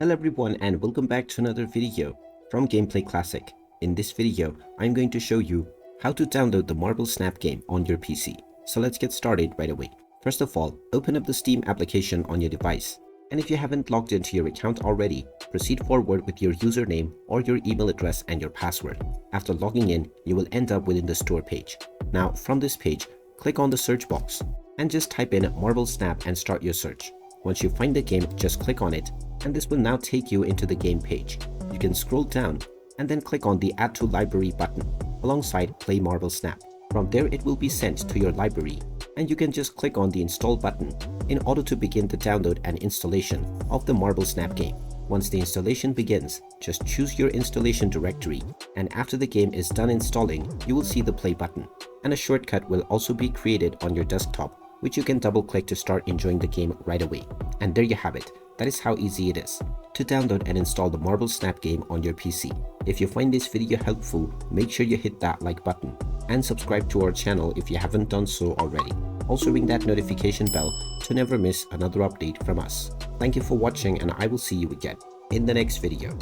Hello everyone and welcome back to another video from Gameplay Classic. In this video, I'm going to show you how to download the Marble Snap game on your PC. So let's get started right away. First of all, open up the Steam application on your device. And if you haven't logged into your account already, proceed forward with your username or your email address and your password. After logging in, you will end up within the store page. Now from this page, click on the search box and just type in Marble Snap and start your search. Once you find the game, just click on it and this will now take you into the game page. You can scroll down and then click on the Add to Library button alongside Play Marble Snap. From there it will be sent to your library and you can just click on the Install button in order to begin the download and installation of the Marble Snap game. Once the installation begins, just choose your installation directory and after the game is done installing, you will see the play button and a shortcut will also be created on your desktop which you can double click to start enjoying the game right away. And there you have it. That is how easy it is to download and install the Marble Snap game on your PC. If you find this video helpful, make sure you hit that like button and subscribe to our channel if you haven't done so already. Also ring that notification bell to never miss another update from us. Thank you for watching and I will see you again in the next video.